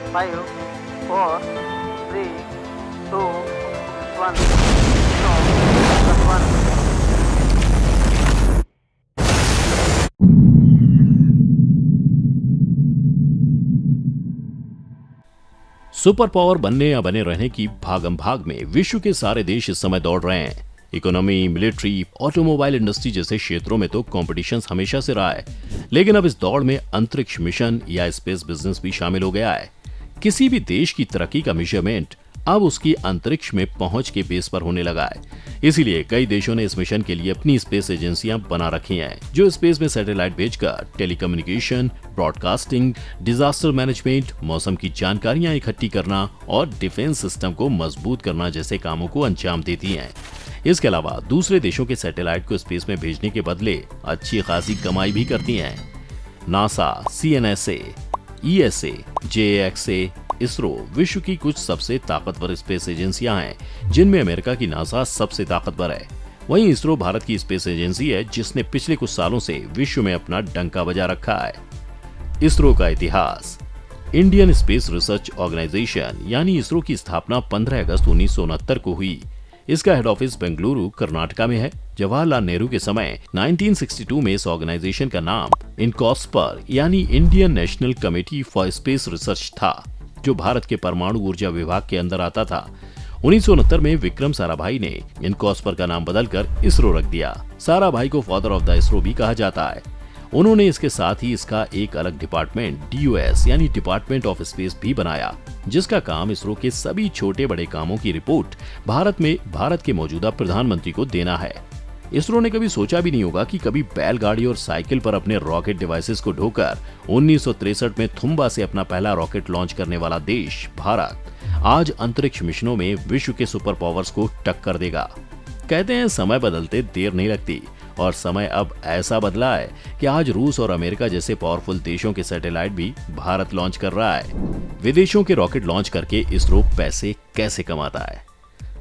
5, 4, 3, 2, 1, 0, 1. Super power बनने या बने रहने की भागम भाग में विश्व के सारे देश इस समय दौड़ रहे हैं। इकोनॉमी, मिलिट्री, ऑटोमोबाइल इंडस्ट्री जैसे क्षेत्रों में तो कंपटीशन हमेशा से रहा है, लेकिन अब इस दौड़ में अंतरिक्ष मिशन या स्पेस बिजनेस भी शामिल हो गया है। किसी भी देश की तरक्की का मेजरमेंट अब उसकी अंतरिक्ष में पहुंच के बेस पर होने लगा है। इसीलिए कई देशों ने इस मिशन के लिए अपनी स्पेस एजेंसियां बना रखी हैं, जो स्पेस में सैटेलाइट भेजकर टेलीकम्युनिकेशन, ब्रॉडकास्टिंग, डिजास्टर मैनेजमेंट, मौसम की जानकारियां इकट्ठी करना और डिफेंस सिस्टम को मजबूत करना जैसे कामों को अंजाम देती हैं। इसके अलावा दूसरे देशों के सैटेलाइट को स्पेस में भेजने के बदले अच्छी खासी कमाई भी करती हैं। NASA, CNSA, ESA, JAXA, ISRO विश्व की कुछ सबसे ताकतवर स्पेस एजेंसियां हैं, जिनमें अमेरिका की नासा सबसे ताकतवर है। वहीं इसरो भारत की स्पेस एजेंसी है, जिसने पिछले कुछ सालों से विश्व में अपना डंका बजा रखा है। इसरो का इतिहास। इंडियन स्पेस रिसर्च ऑर्गेनाइजेशन यानी इसरो की स्थापना 15 अगस्त 1969 को हुई। इसका हेड ऑफिस बेंगलुरु, कर्नाटका में है। जवाहरलाल नेहरू के समय 1962 में इस ऑर्गेनाइजेशन का नाम इनकॉस्पर यानी Indian national committee for space research था, जो भारत के परमाणु ऊर्जा विभाग के अंदर आता था। 1969 में विक्रम साराभाई ने इनकॉस्पर का नाम बदलकर इसरो रख दिया। साराभाई को फादर ऑफ द इसरो भी कहा जाता है। उन्होंने इसके साथ ही इसका एक अलग डिपार्टमेंट DOS यानी डिपार्टमेंट ऑफ स्पेस भी बनाया, जिसका काम इसरो के सभी छोटे बड़े कामों की रिपोर्ट भारत के मौजूदा प्रधानमंत्री को देना है। इसरो ने कभी सोचा भी नहीं होगा कि कभी बैलगाड़ी और साइकिल पर अपने रॉकेट डिवाइसेस को ढोकर 1963 में थुम्बा से अपना पहला रॉकेट लॉन्च करने वाला देश भारत आज अंतरिक्ष मिशनों में विश्व के सुपर पावर्स को टक्कर देगा। कहते हैं समय बदलते देर नहीं लगती, और समय अब ऐसा बदला है कि आज रूस और अमेरिका जैसे पावरफुल देशों के सैटेलाइट भी भारत लॉन्च कर रहा है। विदेशों के रॉकेट लॉन्च करके इसरो पैसे कैसे कमाता है?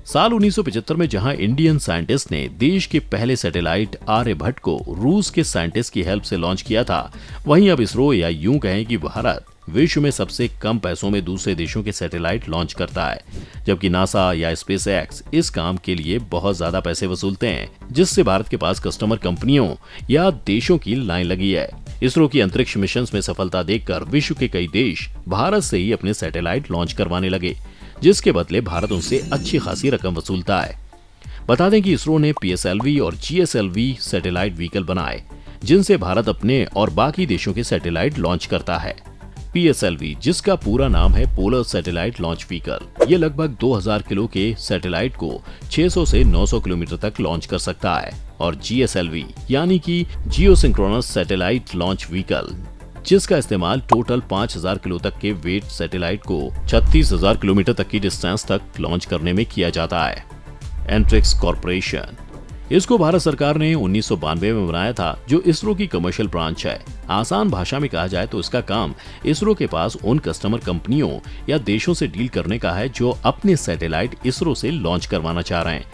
साल 1975 में जहां इंडियन साइंटिस्ट ने देश के पहले सैटेलाइट आर्यभट्ट को रूस के साइंटिस्ट की हेल्प से लॉन्च किया था, वहीं अब इसरो या यूं कहें कि भारत विश्व में सबसे कम पैसों में दूसरे देशों के सैटेलाइट लॉन्च करता है, जबकि नासा या स्पेसएक्स इस काम के लिए बहुत ज्यादा पैसे वसूलते हैं, जिससे भारत के पास कस्टमर कंपनियों या देशों की लाइन लगी है। इसरो की अंतरिक्ष मिशन में सफलता देखकर विश्व के कई देश भारत से ही अपने सैटेलाइट लॉन्च करवाने लगे, जिसके बदले भारत उनसे अच्छी खासी रकम वसूलता है। बता दें कि इसरो ने PSLV और GSLV सैटेलाइट व्हीकल बनाए, जिनसे भारत अपने और बाकी देशों के सैटेलाइट लॉन्च करता है। PSLV, जिसका पूरा नाम है पोलर सैटेलाइट लॉन्च व्हीकल, ये लगभग 2000 किलो के सैटेलाइट को 600 से 900 किलोमीटर तक लॉन्च कर सकता है। और GSLV यानी कि जियोसिंक्रोनस सैटेलाइट लॉन्च व्हीकल, जिसका इस्तेमाल टोटल 5000 किलो तक के वेट सैटेलाइट को 36000 किलोमीटर तक की डिस्टेंस तक लॉन्च करने में किया जाता है। एंट्रिक्स कॉर्पोरेशन, इसको भारत सरकार ने 1992 में बनाया था, जो इसरो की कमर्शियल ब्रांच है। आसान भाषा में कहा जाए तो इसका काम इसरो के पास उन कस्टमर कंपनियों या देशों से डील करने का है जो अपने सैटेलाइट इसरो से लॉन्च करवाना चाह रहे हैं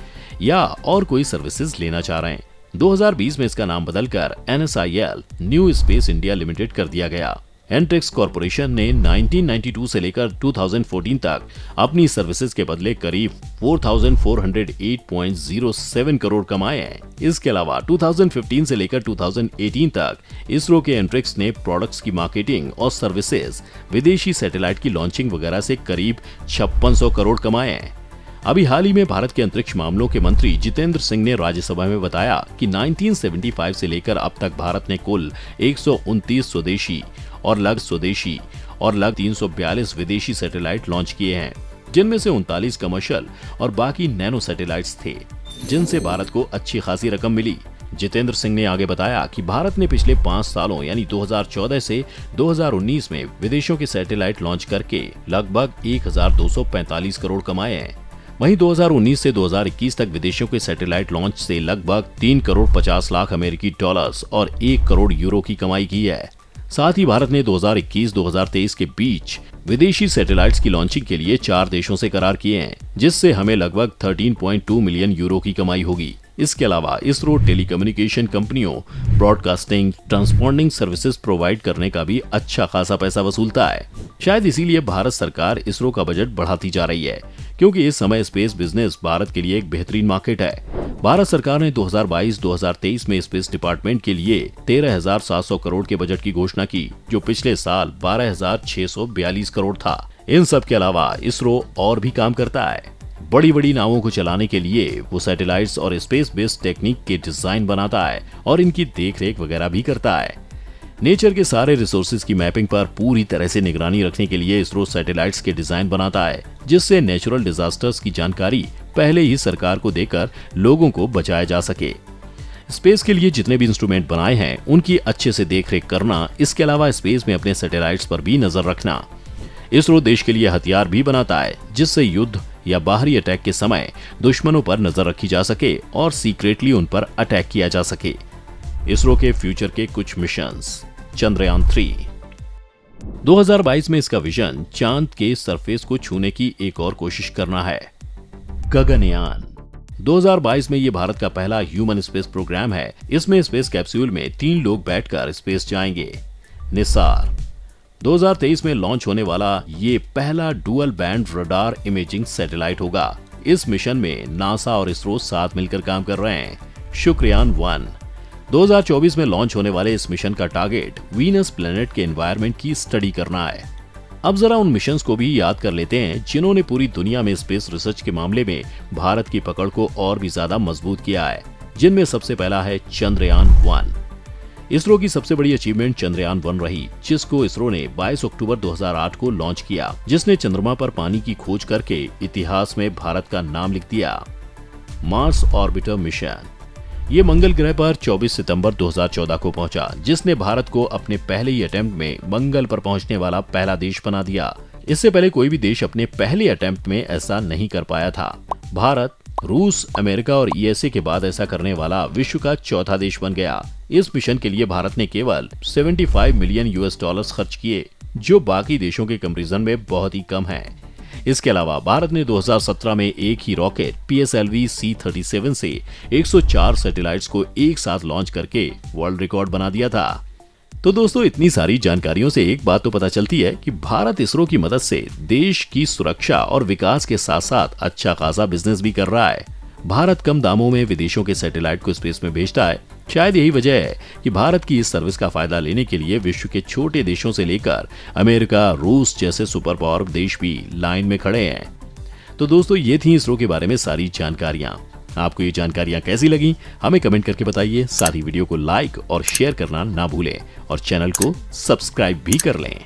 या और कोई सर्विसेज लेना चाह रहे हैं। 2020 में इसका नाम बदलकर NSIL new space India limited कर दिया गया। एंट्रिक्स कॉर्पोरेशन ने 1992 से लेकर 2014 तक अपनी सर्विसेज के बदले करीब 4408.07 करोड़ कमाए हैं। इसके अलावा 2015 से लेकर 2018 तक इसरो के एंट्रिक्स ने प्रोडक्ट्स की मार्केटिंग और सर्विसेज, विदेशी सैटेलाइट की लॉन्चिंग वगैरह से करीब 5600 करोड़ कमाए हैं। अभी हाल ही में भारत के अंतरिक्ष मामलों के मंत्री जितेंद्र सिंह ने राज्यसभा में बताया कि 1975 से लेकर अब तक भारत ने कुल 129 स्वदेशी और लग 342 विदेशी सैटेलाइट लॉन्च किए हैं, जिनमें से 39 कमर्शियल और बाकी नैनो सैटेलाइट्स थे, जिनसे भारत को अच्छी खासी रकम मिली। जितेंद्र सिंह ने आगे बताया कि भारत ने पिछले 5 सालों यानी 2014 से 2019 में विदेशों के सैटेलाइट लॉन्च करके लगभग 1245 करोड़ कमाए हैं। वहीं 2019 से 2021 तक विदेशों के सैटेलाइट लॉन्च से लगभग 3 करोड़ 50 लाख अमेरिकी डॉलर्स और 1 करोड़ यूरो की कमाई की है। साथ ही भारत ने 2021-2023 के बीच विदेशी सैटेलाइट्स की लॉन्चिंग के लिए 4 देशों से करार किए हैं, जिससे हमें लगभग 13.2 मिलियन यूरो की कमाई होगी। इसके अलावा इसरो टेलीकम्युनिकेशन कंपनियों, ब्रॉडकास्टिंग, ट्रांसपोंडिंग सर्विसेज प्रोवाइड करने का भी अच्छा खासा पैसा वसूलता है। शायद इसीलिए भारत सरकार इसरो का बजट बढ़ाती जा रही है, क्योंकि इस समय स्पेस बिजनेस भारत के लिए एक बेहतरीन मार्केट है। भारत सरकार ने 2022-2023 में स्पेस डिपार्टमेंट के लिए 13,700 करोड़ के बजट की घोषणा की, जो पिछले साल 12,642 करोड़ था। इन सब के अलावा इसरो और भी काम करता है। बड़ी बड़ी नावों को चलाने के लिए वो सैटेलाइट्स और स्पेस बेस्ड टेक्निक के डिजाइन बनाता है और इनकी देखरेख वगैरह भी करता है। नेचर के सारे रिसोर्सेज की मैपिंग पर पूरी तरह से निगरानी रखने के लिए इसरो सैटेलाइट्स के डिजाइन बनाता है, जिससे नेचुरल डिजास्टर्स की जानकारी पहले ही सरकार को देकर लोगों को बचाया जा सके। स्पेस के लिए जितने भी इंस्ट्रूमेंट बनाए हैं उनकी अच्छे से देखरेख करना, इसके अलावा स्पेस में अपने सैटेलाइट्स पर भी नजर रखना। इसरो देश के लिए हथियार भी बनाता है, जिससे युद्ध या बाहरी अटैक के समय दुश्मनों पर नजर रखी जा सके और सीक्रेटली उन पर अटैक किया जा सके। इसरो के फ्यूचर के कुछ मिशंस। चंद्रयान 3 2022 में इसका विजन चांद के सरफेस को छूने की एक और कोशिश करना है। गगनयान 2022 में ये भारत का पहला ह्यूमन स्पेस प्रोग्राम है। इसमें स्पेस कैप्सूल में 3 लोग बैठकर स्पेस जाएंगे। निसार 2023 में लॉन्च होने वाला ये पहला dual band radar imaging satellite होगा। इस मिशन में नासा और इसरो साथ मिलकर काम कर रहे हैं। शुक्रयान 1 2024 में लॉन्च होने वाले इस मिशन का टारगेट वीनस प्लेनेट के एनवायरनमेंट की स्टडी करना है। अब जरा उन मिशंस को भी याद कर लेते हैं जिन्होंने पूरी दुनिया में स्पेस रिसर्च के मामले में भारत की पकड़ को और भी ज्यादा मजबूत किया है, जिनमें सबसे पहला है चंद्रयान 1। इसरो की सबसे बड़ी अचीवमेंट चंद्रयान 1 रही, जिसको इसरो ने 22 अक्टूबर 2008 को लॉन्च किया, जिसने चंद्रमा पर पानी की खोज करके इतिहास में भारत का नाम लिख दिया। मार्स ऑर्बिटर मिशन ये मंगल ग्रह पर 24 सितंबर 2014 को पहुंचा, जिसने भारत को अपने पहले ही अटेम्प्ट में मंगल पर पहुंचने वाला पहला देश बना दिया। इससे पहले कोई भी देश अपने पहले अटेम्प्ट में ऐसा नहीं कर पाया था। भारत, रूस, अमेरिका और यूएसए के बाद ऐसा करने वाला विश्व का चौथा देश बन गया। इस मिशन के लिए भारत ने केवल $75 मिलियन खर्च किए, जो बाकी देशों के कंपैरिजन में बहुत ही कम है। इसके अलावा भारत ने 2017 में एक ही रॉकेट PSLV C-37 से 104 सैटेलाइट्स को एक साथ लॉन्च करके वर्ल्ड रिकॉर्ड बना दिया था। तो दोस्तों, इतनी सारी जानकारियों से एक बात तो पता चलती है कि भारत इसरो की मदद से देश की सुरक्षा और विकास के साथ साथ अच्छा खासा बिजनेस भी कर रहा है। भारत कम दामों में विदेशों के सैटेलाइट को स्पेस में भेजता है। शायद यही वजह है कि भारत की इस सर्विस का फायदा लेने के लिए विश्व के छोटे देशों से लेकर अमेरिका, रूस जैसे सुपर पावर देश भी लाइन में खड़े हैं। तो दोस्तों, ये थी इसरो के बारे में सारी जानकारियां। आपको ये जानकारियां कैसी लगी हमें कमेंट करके बताइए। साथ ही वीडियो को लाइक और शेयर करना ना भूलें और चैनल को सब्सक्राइब भी कर लें।